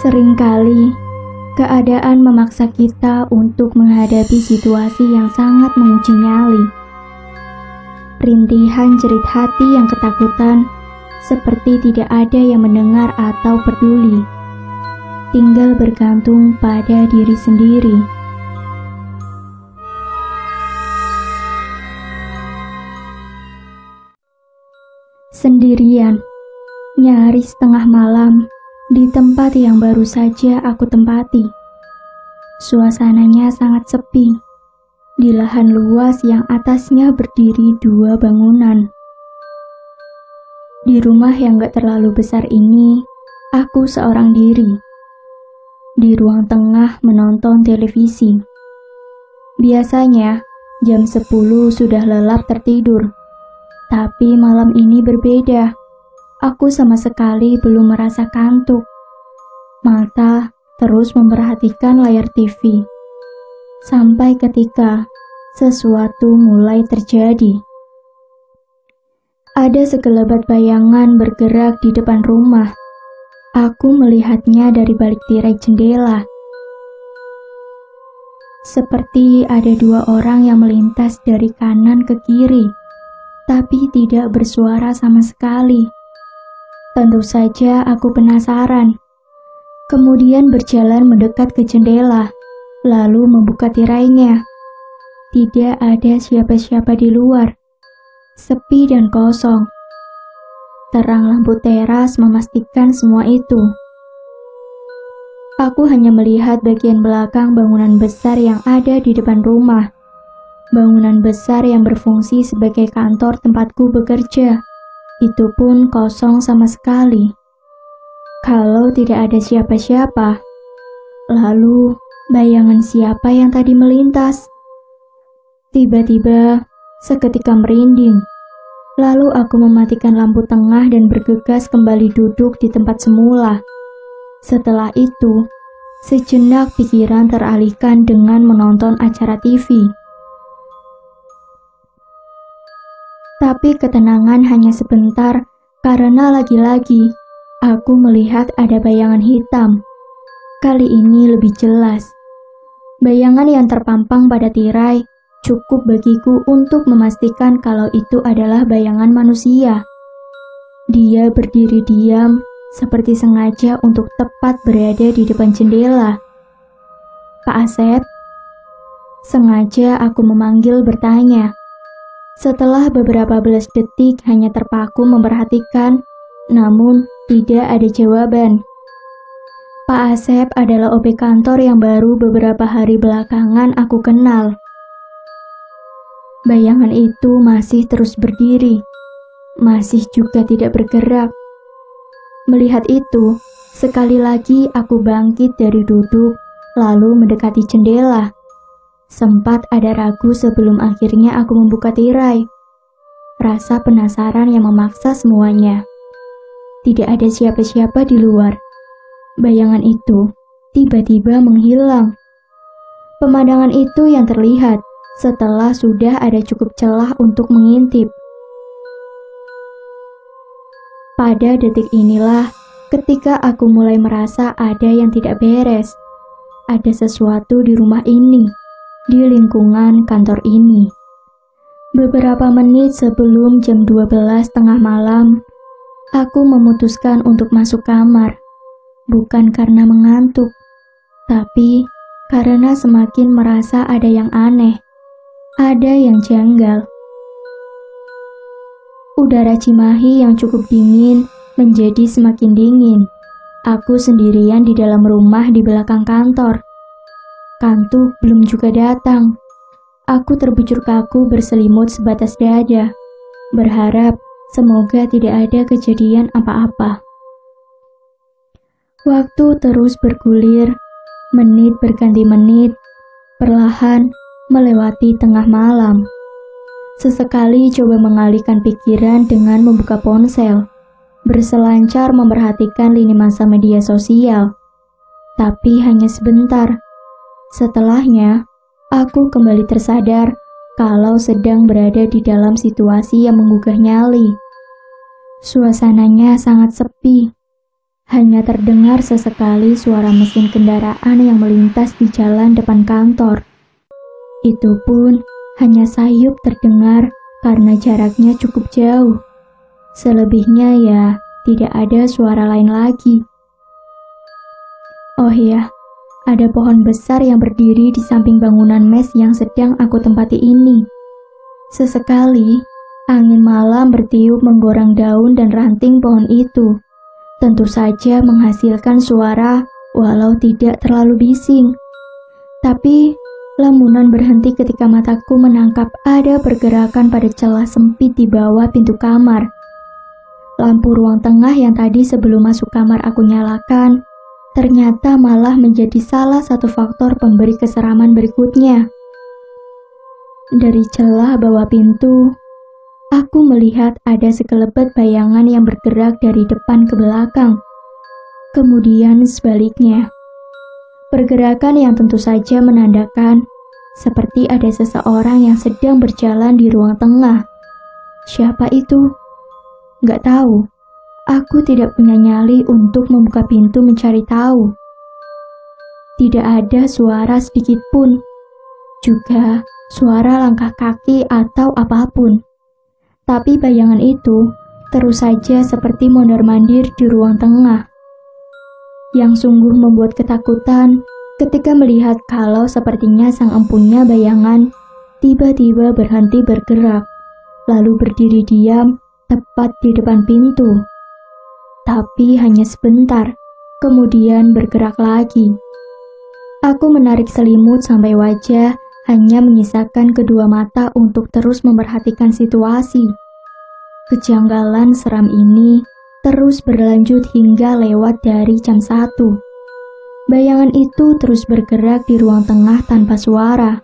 Seringkali, keadaan memaksa kita untuk menghadapi situasi yang sangat menguji nyali. Rintihan jerit hati yang ketakutan, seperti tidak ada yang mendengar atau peduli. Tinggal bergantung pada diri sendiri. Sendirian, nyaris tengah malam, di tempat yang baru saja aku tempati. Suasananya sangat sepi, di lahan luas yang atasnya berdiri 2 bangunan. Di rumah yang gak terlalu besar ini, aku seorang diri. Di ruang tengah menonton televisi. Biasanya, jam 10 sudah lelap tertidur. Tapi malam ini berbeda. Aku sama sekali belum merasa kantuk. Mata terus memperhatikan layar TV. Sampai ketika sesuatu mulai terjadi. Ada sekelebat bayangan bergerak di depan rumah. Aku melihatnya dari balik tirai jendela. Seperti ada 2 orang yang melintas dari kanan ke kiri, tapi tidak bersuara sama sekali. Tentu saja aku penasaran. Kemudian berjalan mendekat ke jendela, lalu membuka tirainya. Tidak ada siapa-siapa di luar. Sepi dan kosong. Terang lampu teras memastikan semua itu. Aku hanya melihat bagian belakang bangunan besar yang ada di depan rumah. Bangunan besar yang berfungsi sebagai kantor tempatku bekerja. Itu pun kosong sama sekali. Kalau tidak ada siapa-siapa, lalu bayangan siapa yang tadi melintas? Tiba-tiba, seketika merinding. Lalu aku mematikan lampu tengah dan bergegas kembali duduk di tempat semula. Setelah itu, sejenak pikiran teralihkan dengan menonton acara TV. Tapi ketenangan hanya sebentar karena lagi-lagi aku melihat ada bayangan hitam. Kali ini lebih jelas. Bayangan yang terpampang pada tirai cukup bagiku untuk memastikan kalau itu adalah bayangan manusia. Dia berdiri diam seperti sengaja untuk tepat berada di depan jendela. Pak Asep? Sengaja aku memanggil bertanya. Setelah beberapa belas detik hanya terpaku memperhatikan, namun tidak ada jawaban. Pak Asep adalah OB kantor yang baru beberapa hari belakangan aku kenal. Bayangan itu masih terus berdiri, masih juga tidak bergerak. Melihat itu, sekali lagi aku bangkit dari duduk, lalu mendekati jendela. Sempat ada ragu sebelum akhirnya aku membuka tirai. Rasa penasaran yang memaksa semuanya. Tidak ada siapa-siapa di luar. Bayangan itu tiba-tiba menghilang. Pemandangan itu yang terlihat setelah sudah ada cukup celah untuk mengintip. Pada detik inilah ketika aku mulai merasa ada yang tidak beres. Ada sesuatu di rumah ini, di lingkungan kantor ini. Beberapa menit sebelum jam 12 tengah malam, aku memutuskan untuk masuk kamar. Bukan karena mengantuk, tapi karena semakin merasa ada yang aneh, ada yang janggal. Udara Cimahi yang cukup dingin menjadi semakin dingin. Aku sendirian di dalam rumah di belakang kantor. Kantuk belum juga datang. Aku terbujur kaku berselimut sebatas dada, berharap semoga tidak ada kejadian apa-apa. Waktu terus bergulir, menit berganti menit, perlahan melewati tengah malam. Sesekali coba mengalihkan pikiran dengan membuka ponsel, berselancar memperhatikan lini masa media sosial. Tapi hanya sebentar. Setelahnya, aku kembali tersadar kalau sedang berada di dalam situasi yang menggugah nyali. Suasananya sangat sepi. hanya terdengar sesekali suara mesin kendaraan yang melintas di jalan depan kantor. Itu pun hanya sayup terdengar karena jaraknya cukup jauh. Selebihnya ya tidak ada suara lain lagi. Oh ya, ada pohon besar yang berdiri di samping bangunan mes yang sedang aku tempati ini. Sesekali, angin malam bertiup menggorang daun dan ranting pohon itu. Tentu saja menghasilkan suara walau tidak terlalu bising. Tapi, lamunan berhenti ketika mataku menangkap ada pergerakan pada celah sempit di bawah pintu kamar. Lampu ruang tengah yang tadi sebelum masuk kamar aku nyalakan, ternyata malah menjadi salah satu faktor pemberi keseraman berikutnya. Dari celah bawah pintu, aku melihat ada sekelebat bayangan yang bergerak dari depan ke belakang. Kemudian sebaliknya. Pergerakan yang tentu saja menandakan seperti ada seseorang yang sedang berjalan di ruang tengah. Siapa itu? Nggak tahu. Aku tidak punya nyali untuk membuka pintu mencari tahu. Tidak ada suara sedikit pun. Juga suara langkah kaki atau apapun. Tapi bayangan itu terus saja seperti mondar-mandir di ruang tengah. Yang sungguh membuat ketakutan ketika melihat kalau sepertinya sang empunya bayangan tiba-tiba berhenti bergerak, lalu berdiri diam tepat di depan pintu. Tapi hanya sebentar, kemudian bergerak lagi. Aku menarik selimut sampai wajah hanya menyisakan kedua mata untuk terus memperhatikan situasi. Kejanggalan seram ini terus berlanjut hingga lewat dari jam 1. Bayangan itu terus bergerak di ruang tengah tanpa suara.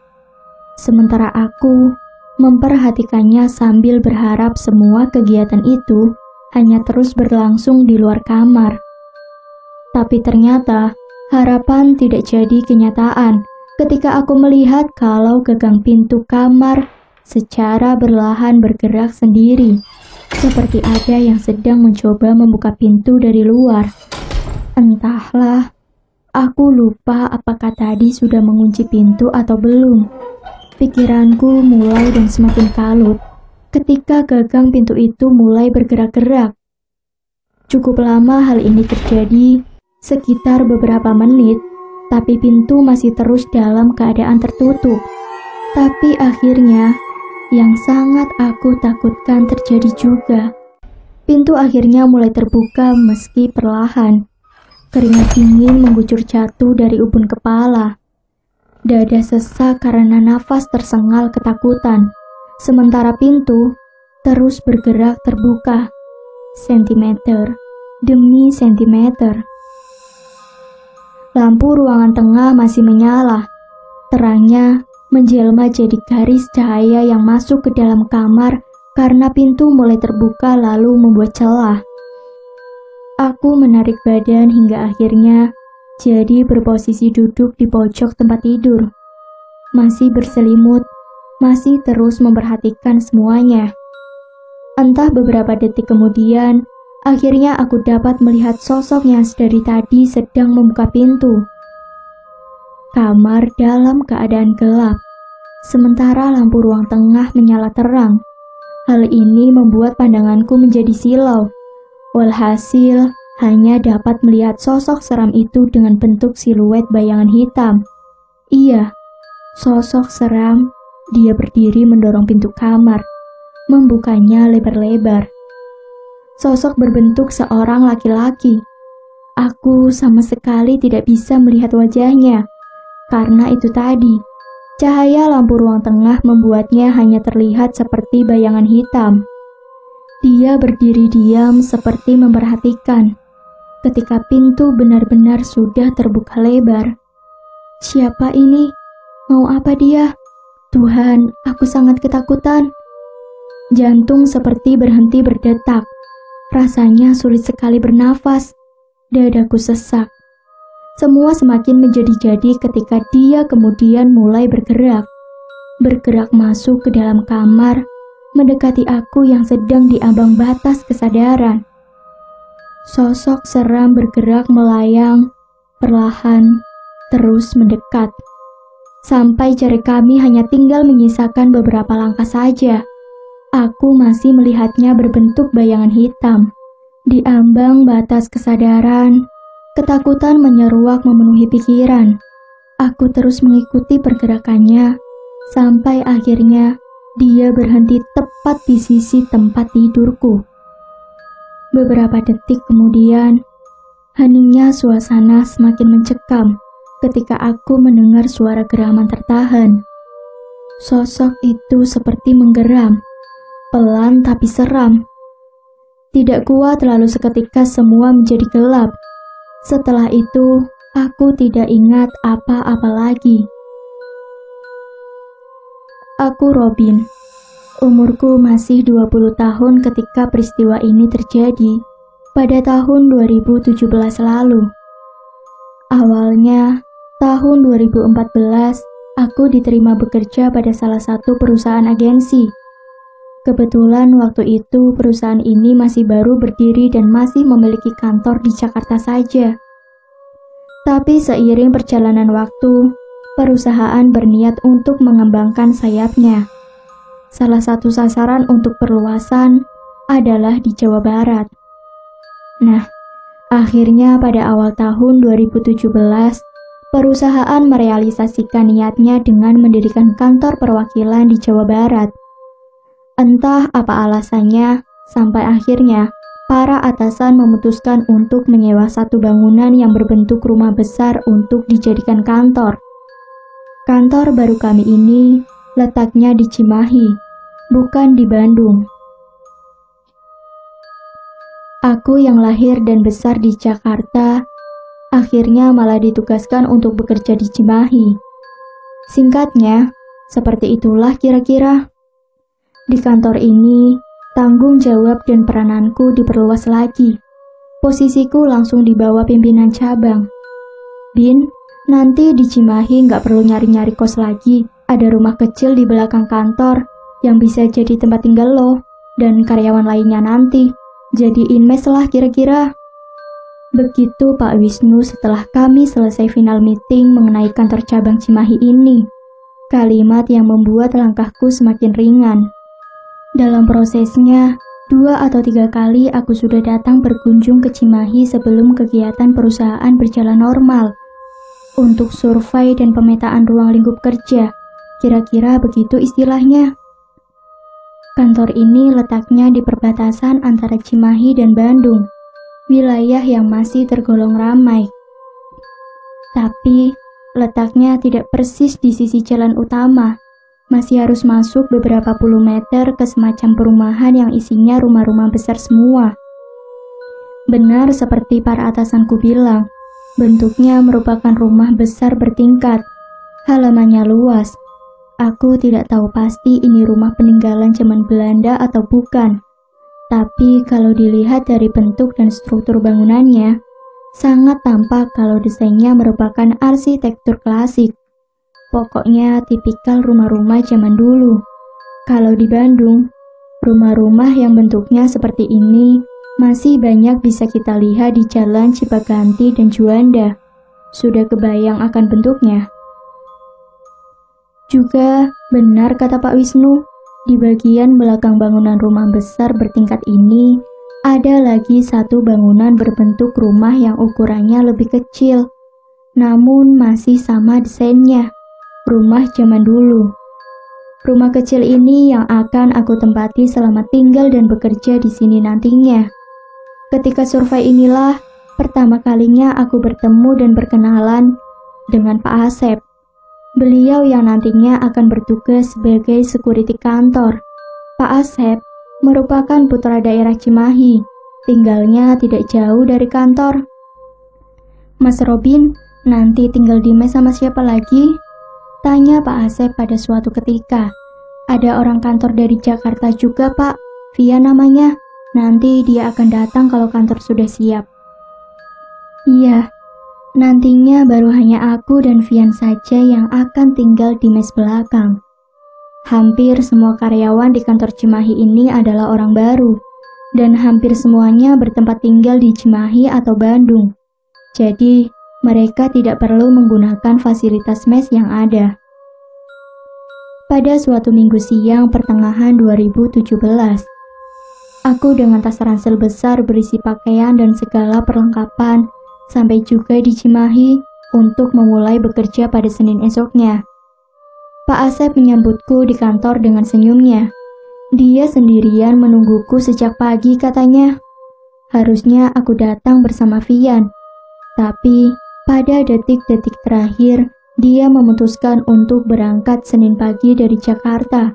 Sementara aku memperhatikannya sambil berharap semua kegiatan itu hanya terus berlangsung di luar kamar. Tapi ternyata harapan tidak jadi kenyataan ketika aku melihat kalau gagang pintu kamar secara perlahan bergerak sendiri, seperti ada yang sedang mencoba membuka pintu dari luar. Entahlah, aku lupa apakah tadi sudah mengunci pintu atau belum. Pikiranku mulai dan semakin kalut ketika gagang pintu itu mulai bergerak-gerak. Cukup lama hal ini terjadi, sekitar beberapa menit, tapi pintu masih terus dalam keadaan tertutup. Tapi akhirnya, yang sangat aku takutkan terjadi juga. Pintu akhirnya mulai terbuka meski perlahan. Keringat dingin mengucur jatuh dari ubun kepala. Dada sesak karena nafas tersengal ketakutan. Sementara pintu terus bergerak terbuka. Sentimeter demi sentimeter. Lampu ruangan tengah masih menyala. Terangnya menjelma jadi garis cahaya yang masuk ke dalam kamar karena pintu mulai terbuka lalu membuat celah. Aku menarik badan hingga akhirnya jadi berposisi duduk di pojok tempat tidur. Masih berselimut, masih terus memperhatikan semuanya. Entah beberapa detik kemudian, akhirnya aku dapat melihat sosok yang dari tadi sedang membuka pintu. Kamar dalam keadaan gelap, sementara lampu ruang tengah menyala terang. Hal ini membuat pandanganku menjadi silau. Walhasil, hanya dapat melihat sosok seram itu dengan bentuk siluet bayangan hitam. Iya, sosok seram. Dia berdiri mendorong pintu kamar, membukanya lebar-lebar. Sosok berbentuk seorang laki-laki. Aku sama sekali tidak bisa melihat wajahnya. Karena itu tadi, cahaya lampu ruang tengah membuatnya hanya terlihat seperti bayangan hitam. Dia berdiri diam seperti memperhatikan. Ketika pintu benar-benar sudah terbuka lebar. Siapa ini? Mau apa dia? Tuhan, aku sangat ketakutan. Jantung seperti berhenti berdetak. Rasanya sulit sekali bernafas. Dadaku sesak. Semua semakin menjadi-jadi ketika dia kemudian mulai bergerak. Bergerak masuk ke dalam kamar, mendekati aku yang sedang di ambang batas kesadaran. Sosok seram bergerak melayang, perlahan, terus mendekat. Sampai jarak kami hanya tinggal menyisakan beberapa langkah saja. Aku masih melihatnya berbentuk bayangan hitam. Di ambang batas kesadaran, ketakutan menyeruak memenuhi pikiran. Aku terus mengikuti pergerakannya, sampai akhirnya dia berhenti tepat di sisi tempat tidurku. Beberapa detik kemudian, heningnya suasana semakin mencekam ketika aku mendengar suara geraman tertahan. Sosok itu seperti menggeram, pelan tapi seram. Tidak kuat, lalu seketika semua menjadi gelap. Setelah itu, aku tidak ingat apa-apa lagi. Aku Robin. Umurku masih 20 tahun ketika peristiwa ini terjadi pada tahun 2017 lalu. Awalnya, tahun 2014, aku diterima bekerja pada salah satu perusahaan agensi. Kebetulan waktu itu perusahaan ini masih baru berdiri dan masih memiliki kantor di Jakarta saja. Tapi seiring perjalanan waktu, perusahaan berniat untuk mengembangkan sayapnya. Salah satu sasaran untuk perluasan adalah di Jawa Barat. Nah, akhirnya pada awal tahun 2017, perusahaan merealisasikan niatnya dengan mendirikan kantor perwakilan di Jawa Barat. Entah apa alasannya, sampai akhirnya para atasan memutuskan untuk menyewa satu bangunan yang berbentuk rumah besar untuk dijadikan kantor. Kantor baru kami ini letaknya di Cimahi, bukan di Bandung. Aku yang lahir dan besar di Jakarta, akhirnya malah ditugaskan untuk bekerja di Cimahi. Singkatnya, seperti itulah kira-kira. Di kantor ini, tanggung jawab dan perananku diperluas lagi. Posisiku langsung di bawah pimpinan cabang. Bin, nanti di Cimahi nggak perlu nyari-nyari kos lagi. Ada rumah kecil di belakang kantor yang bisa jadi tempat tinggal lo dan karyawan lainnya nanti. Jadiin mes lah kira-kira. Begitu Pak Wisnu setelah kami selesai final meeting mengenai kantor cabang Cimahi ini. Kalimat yang membuat langkahku semakin ringan. Dalam prosesnya, 2 atau 3 kali aku sudah datang berkunjung ke Cimahi sebelum kegiatan perusahaan berjalan normal. Untuk survei dan pemetaan ruang lingkup kerja. Kira-kira begitu istilahnya. Kantor ini letaknya di perbatasan antara Cimahi dan Bandung, wilayah yang masih tergolong ramai. Tapi, letaknya tidak persis di sisi jalan utama. Masih harus masuk beberapa puluh meter ke semacam perumahan yang isinya rumah-rumah besar semua. Benar seperti para atasanku bilang, bentuknya merupakan rumah besar bertingkat. Halamannya luas. Aku tidak tahu pasti ini rumah peninggalan zaman Belanda atau bukan. Tapi kalau dilihat dari bentuk dan struktur bangunannya, sangat tampak kalau desainnya merupakan arsitektur klasik. Pokoknya tipikal rumah-rumah zaman dulu. Kalau di Bandung, rumah-rumah yang bentuknya seperti ini masih banyak bisa kita lihat di Jalan Cipaganti dan Juanda. Sudah kebayang akan bentuknya? Juga benar kata Pak Wisnu, di bagian belakang bangunan rumah besar bertingkat ini ada lagi satu bangunan berbentuk rumah yang ukurannya lebih kecil, namun masih sama desainnya. Rumah zaman dulu. Rumah kecil ini yang akan aku tempati selama tinggal dan bekerja di sini nantinya. Ketika survei inilah pertama kalinya aku bertemu dan berkenalan dengan Pak Asep. Beliau yang nantinya akan bertugas sebagai security kantor. Pak Asep merupakan putra daerah Cimahi, tinggalnya tidak jauh dari kantor. Mas Robin, nanti tinggal di mes sama siapa lagi? Tanya Pak Asep pada suatu ketika. Ada orang kantor dari Jakarta juga Pak, Via namanya. Nanti dia akan datang kalau kantor sudah siap. Iya. Nantinya baru hanya aku dan Vian saja yang akan tinggal di mes belakang. Hampir semua karyawan di kantor Cimahi ini adalah orang baru. dan hampir semuanya bertempat tinggal di Cimahi atau Bandung. Jadi, mereka tidak perlu menggunakan fasilitas mes yang ada. Pada suatu minggu siang pertengahan 2017, aku dengan tas ransel besar berisi pakaian dan segala perlengkapan sampai juga di Cimahi untuk memulai bekerja pada Senin esoknya. Pak Asep menyambutku di kantor dengan senyumnya. Dia sendirian menungguku sejak pagi katanya. Harusnya aku datang bersama Vian, tapi pada detik-detik terakhir dia memutuskan untuk berangkat Senin pagi dari Jakarta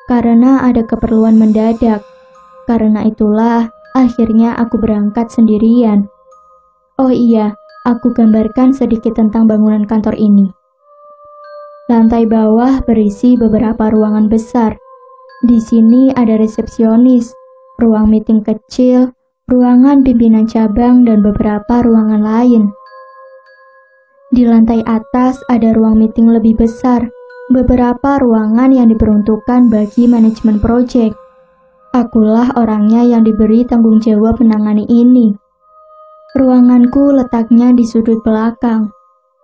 karena ada keperluan mendadak. Karena itulah akhirnya aku berangkat sendirian. Oh iya, aku gambarkan sedikit tentang bangunan kantor ini. Lantai bawah berisi beberapa ruangan besar. Di sini ada resepsionis, ruang meeting kecil, ruangan pimpinan cabang, dan beberapa ruangan lain. Di lantai atas ada ruang meeting lebih besar, beberapa ruangan yang diperuntukkan bagi manajemen proyek. Akulah orangnya yang diberi tanggung jawab menangani ini. Ruanganku letaknya di sudut belakang,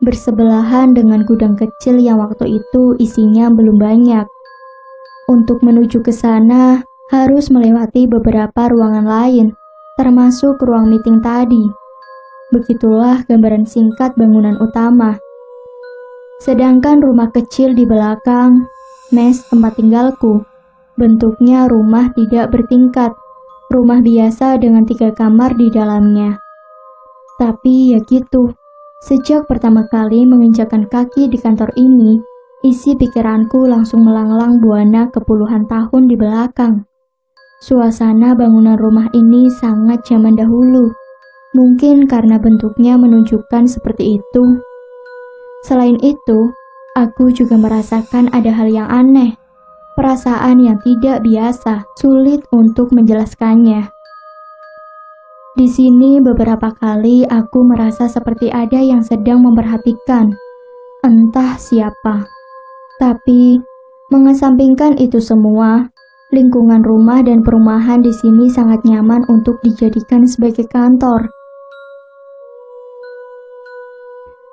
bersebelahan dengan gudang kecil yang waktu itu isinya belum banyak. Untuk menuju ke sana, harus melewati beberapa ruangan lain, termasuk ruang meeting tadi. Begitulah gambaran singkat bangunan utama. Sedangkan rumah kecil di belakang, mes tempat tinggalku, bentuknya rumah tidak bertingkat, rumah biasa dengan 3 kamar di dalamnya. Tapi ya gitu, sejak pertama kali menginjakkan kaki di kantor ini, isi pikiranku langsung melanglang buana ke puluhan tahun di belakang. Suasana bangunan rumah ini sangat zaman dahulu. Mungkin karena bentuknya menunjukkan seperti itu. Selain itu, aku juga merasakan ada hal yang aneh. Perasaan yang tidak biasa, sulit untuk menjelaskannya. Di sini beberapa kali aku merasa seperti ada yang sedang memperhatikan, entah siapa. Tapi, mengesampingkan itu semua, lingkungan rumah dan perumahan di sini sangat nyaman untuk dijadikan sebagai kantor.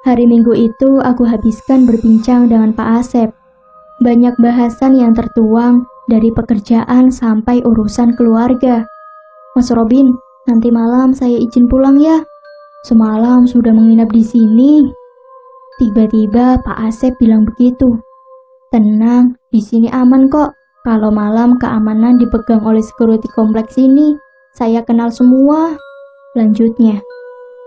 Hari Minggu itu aku habiskan berbincang dengan Pak Asep. Banyak bahasan yang tertuang dari pekerjaan sampai urusan keluarga. Mas Robin, nanti malam saya izin pulang ya. Semalam sudah menginap di sini. Tiba-tiba Pak Asep bilang begitu. Tenang, di sini aman kok. Kalau malam keamanan dipegang oleh security kompleks ini. Saya kenal semua. Lanjutnya.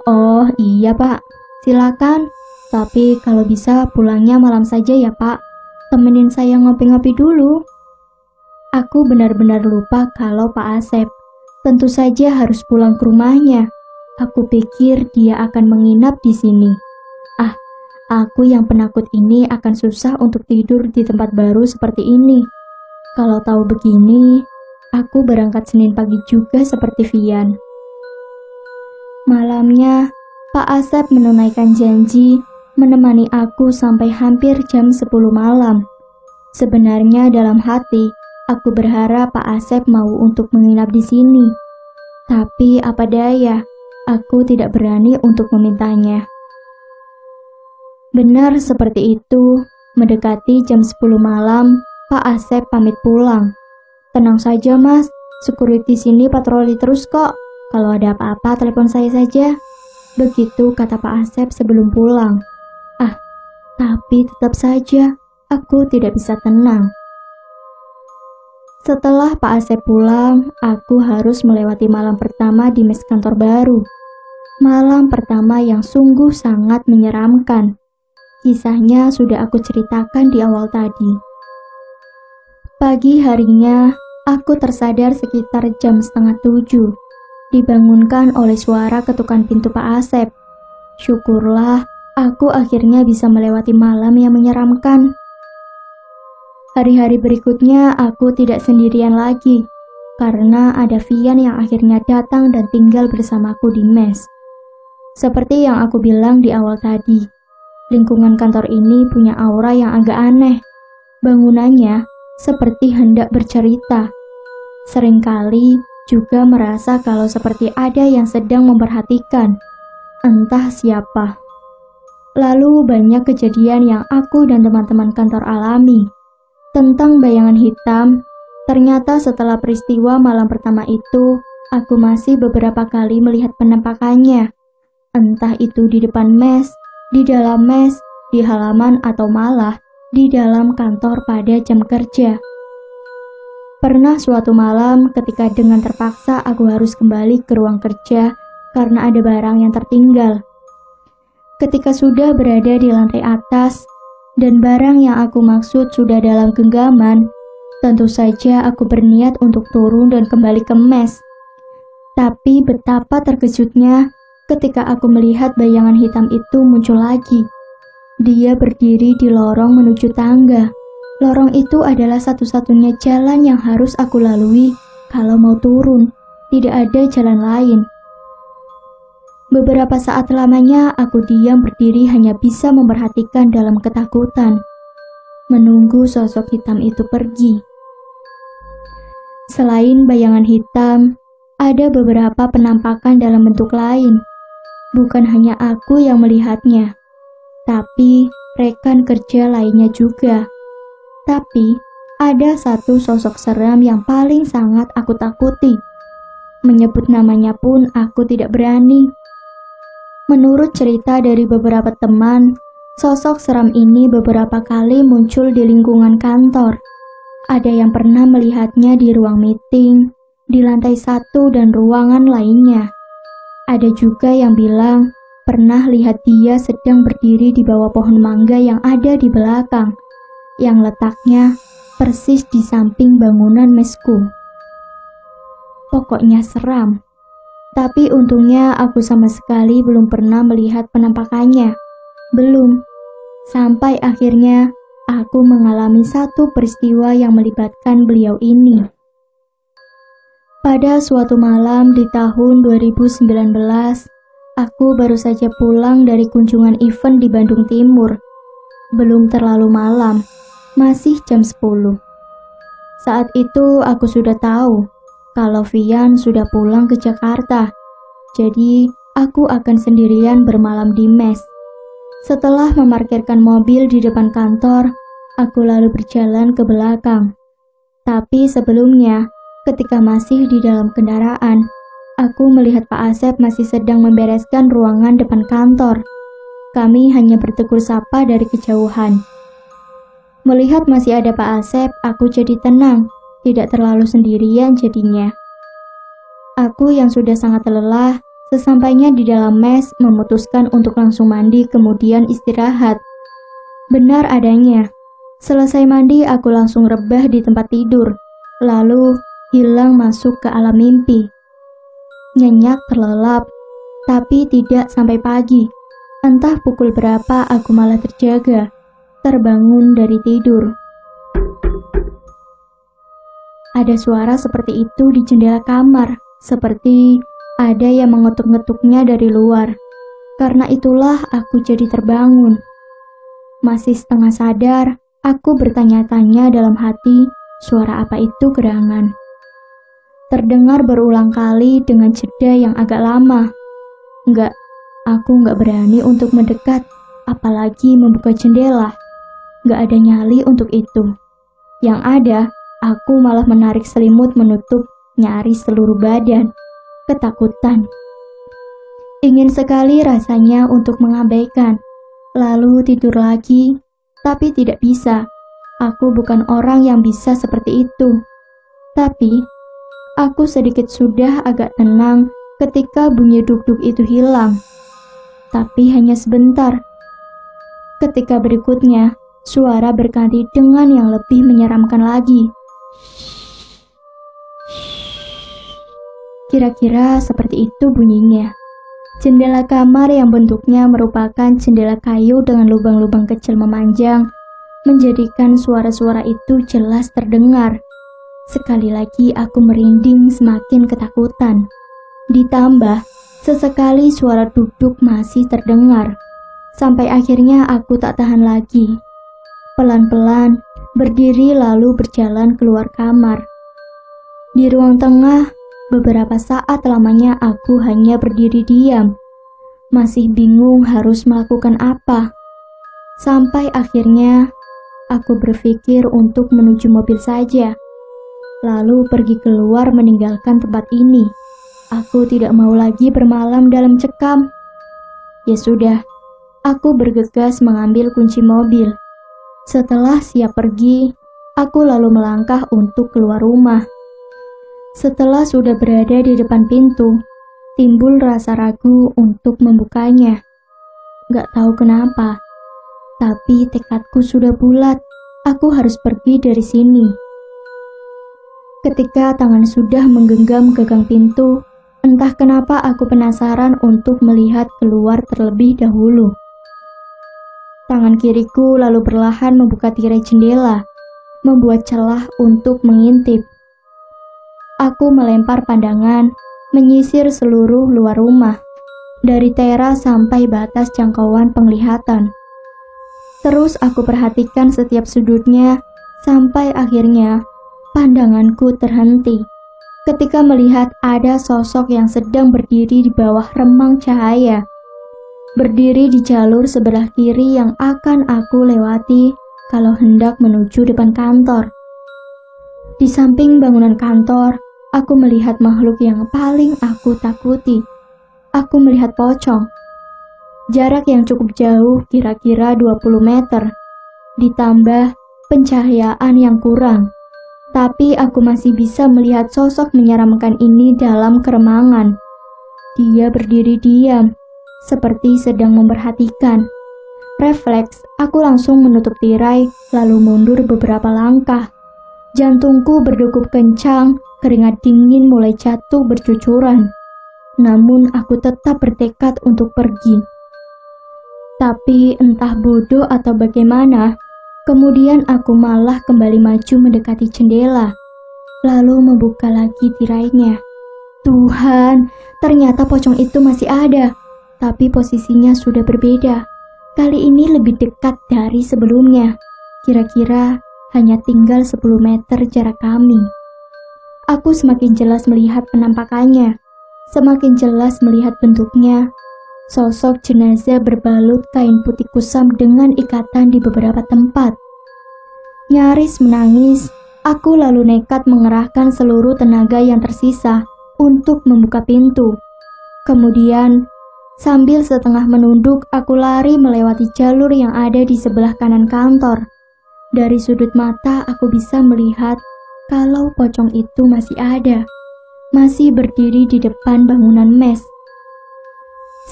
Oh iya Pak, silakan. Tapi kalau bisa pulangnya malam saja ya Pak. Temenin saya ngopi-ngopi dulu. Aku benar-benar lupa kalau Pak Asep tentu saja harus pulang ke rumahnya. Aku pikir dia akan menginap di sini. Aku yang penakut ini akan susah untuk tidur di tempat baru seperti ini. Kalau tahu begini, aku berangkat Senin pagi juga seperti Vian. Malamnya, Pak Asep menunaikan janji menemani aku sampai hampir jam 10 malam. Sebenarnya dalam hati, aku berharap Pak Asep mau untuk menginap di sini. Tapi apa daya, aku tidak berani untuk memintanya. Benar seperti itu, mendekati jam 10 malam, Pak Asep pamit pulang. Tenang saja mas, security sini patroli terus kok. Kalau ada apa-apa telepon saya saja. Begitu kata Pak Asep sebelum pulang. Tapi tetap saja, aku tidak bisa tenang. Setelah Pak Asep pulang, aku harus melewati malam pertama di mes kantor baru. Malam pertama yang sungguh sangat menyeramkan. Kisahnya sudah aku ceritakan di awal tadi. Pagi harinya, aku tersadar sekitar jam 6:30. Dibangunkan oleh suara ketukan pintu Pak Asep. Syukurlah, aku akhirnya bisa melewati malam yang menyeramkan. Hari-hari berikutnya aku tidak sendirian lagi, karena ada Vian yang akhirnya datang dan tinggal bersamaku di mes. Seperti yang aku bilang di awal tadi, lingkungan kantor ini punya aura yang agak aneh. Bangunannya seperti hendak bercerita. Seringkali juga merasa kalau seperti ada yang sedang memperhatikan, entah siapa. Lalu banyak kejadian yang aku dan teman-teman kantor alami. Tentang bayangan hitam, ternyata setelah peristiwa malam pertama itu, aku masih beberapa kali melihat penampakannya. Entah itu di depan mes, di dalam mes, di halaman atau malah di dalam kantor pada jam kerja. Pernah suatu malam ketika dengan terpaksa aku harus kembali ke ruang kerja karena ada barang yang tertinggal. Ketika sudah berada di lantai atas dan barang yang aku maksud sudah dalam genggaman, tentu saja aku berniat untuk turun dan kembali ke mes. Tapi betapa terkejutnya ketika aku melihat bayangan hitam itu muncul lagi. Dia berdiri di lorong menuju tangga. Lorong itu adalah satu-satunya jalan yang harus aku lalui kalau mau turun. Tidak ada jalan lain. Beberapa saat lamanya aku diam berdiri hanya bisa memperhatikan dalam ketakutan, menunggu sosok hitam itu pergi. Selain bayangan hitam, ada beberapa penampakan dalam bentuk lain. Bukan hanya aku yang melihatnya, tapi rekan kerja lainnya juga. Tapi ada satu sosok seram yang paling sangat aku takuti. Menyebut namanya pun aku tidak berani. Menurut cerita dari beberapa teman, sosok seram ini beberapa kali muncul di lingkungan kantor. Ada yang pernah melihatnya di ruang meeting, di lantai 1 dan ruangan lainnya. Ada juga yang bilang pernah lihat dia sedang berdiri di bawah pohon mangga yang ada di belakang, yang letaknya persis di samping bangunan mesku. Pokoknya seram. Tapi untungnya aku sama sekali belum pernah melihat penampakannya. Belum. Sampai akhirnya aku mengalami satu peristiwa yang melibatkan beliau ini. Pada suatu malam di tahun 2019, aku baru saja pulang dari kunjungan event di Bandung Timur. Belum terlalu malam, masih jam 10. Saat itu aku sudah tahu kalau Vian sudah pulang ke Jakarta, jadi aku akan sendirian bermalam di mes. Setelah memarkirkan mobil di depan kantor, aku lalu berjalan ke belakang. Tapi sebelumnya, ketika masih di dalam kendaraan, aku melihat Pak Asep masih sedang membereskan ruangan depan kantor. Kami hanya bertegur sapa dari kejauhan. Melihat masih ada Pak Asep, aku jadi tenang. Tidak terlalu sendirian jadinya. Aku yang sudah sangat lelah, sesampainya di dalam mes memutuskan untuk langsung mandi kemudian istirahat. Benar adanya. Selesai mandi aku langsung rebah di tempat tidur, lalu hilang masuk ke alam mimpi. Nyenyak terlelap, tapi tidak sampai pagi. Entah pukul berapa aku malah terjaga, terbangun dari tidur. Ada suara seperti itu di jendela kamar, seperti ada yang mengetuk-ngetuknya dari luar. Karena itulah aku jadi terbangun. Masih setengah sadar, aku bertanya-tanya dalam hati, suara apa itu gerangan. Terdengar berulang kali dengan jeda yang agak lama. Aku nggak berani untuk mendekat, apalagi membuka jendela. Nggak ada nyali untuk itu. Yang ada, aku malah menarik selimut menutup nyaris seluruh badan. Ketakutan. Ingin sekali rasanya untuk mengabaikan, lalu tidur lagi, tapi tidak bisa. Aku bukan orang yang bisa seperti itu. Tapi, aku sedikit sudah agak tenang ketika bunyi duk-duk itu hilang. Tapi hanya sebentar. Ketika berikutnya, suara berganti dengan yang lebih menyeramkan lagi. Kira-kira seperti itu bunyinya. Jendela kamar yang bentuknya merupakan jendela kayu dengan lubang-lubang kecil memanjang, menjadikan suara-suara itu jelas terdengar. Sekali lagi aku merinding semakin ketakutan. Ditambah, sesekali suara duk-duk masih terdengar. Sampai akhirnya aku tak tahan lagi. Pelan-pelan, berdiri lalu berjalan keluar kamar. Di ruang tengah, Beberapa saat lamanya aku hanya berdiri diam, masih bingung harus melakukan apa. Sampai akhirnya aku berpikir untuk menuju mobil saja, lalu pergi keluar meninggalkan tempat ini. Aku tidak mau lagi bermalam dalam cekam. Ya sudah, aku bergegas mengambil kunci mobil. Setelah siap pergi, aku lalu melangkah untuk keluar rumah. Setelah sudah berada di depan pintu, timbul rasa ragu untuk membukanya. Gak tahu kenapa, tapi tekadku sudah bulat. Aku harus pergi dari sini. Ketika tangan sudah menggenggam gagang pintu, entah kenapa aku penasaran untuk melihat keluar terlebih dahulu. Tangan kiriku lalu perlahan membuka tirai jendela, membuat celah untuk mengintip. Aku melempar pandangan, menyisir seluruh luar rumah, dari teras sampai batas jangkauan penglihatan. Terus aku perhatikan setiap sudutnya, sampai akhirnya pandanganku terhenti ketika melihat ada sosok yang sedang berdiri di bawah remang cahaya, berdiri di jalur sebelah kiri yang akan aku lewati kalau hendak menuju depan kantor. Di samping bangunan kantor, aku melihat makhluk yang paling aku takuti. Aku melihat pocong. Jarak yang cukup jauh, kira-kira 20 meter. Ditambah pencahayaan yang kurang. Tapi aku masih bisa melihat sosok menyeramkan ini dalam keremangan. Dia berdiri diam, seperti sedang memperhatikan. Refleks, aku langsung menutup tirai, lalu mundur beberapa langkah. Jantungku berdegup kencang, keringat dingin mulai jatuh bercucuran. Namun aku tetap bertekad untuk pergi. Tapi entah bodoh atau bagaimana, kemudian aku malah kembali maju mendekati jendela, lalu membuka lagi tirainya. Tuhan, ternyata pocong itu masih ada, tapi posisinya sudah berbeda. Kali ini lebih dekat dari sebelumnya. Kira-kira hanya tinggal 10 meter jarak kami. Aku semakin jelas melihat penampakannya, semakin jelas melihat bentuknya. Sosok jenazah berbalut kain putih kusam dengan ikatan di beberapa tempat. Nyaris menangis, aku lalu nekat mengerahkan seluruh tenaga yang tersisa untuk membuka pintu. Kemudian, sambil setengah menunduk, aku lari melewati jalur yang ada di sebelah kanan kantor. Dari sudut mata aku bisa melihat kalau pocong itu masih ada, masih berdiri di depan bangunan mes.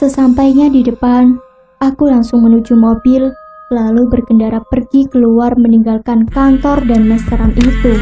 Sesampainya di depan, aku langsung menuju mobil, lalu berkendara pergi keluar meninggalkan kantor dan mes seram itu.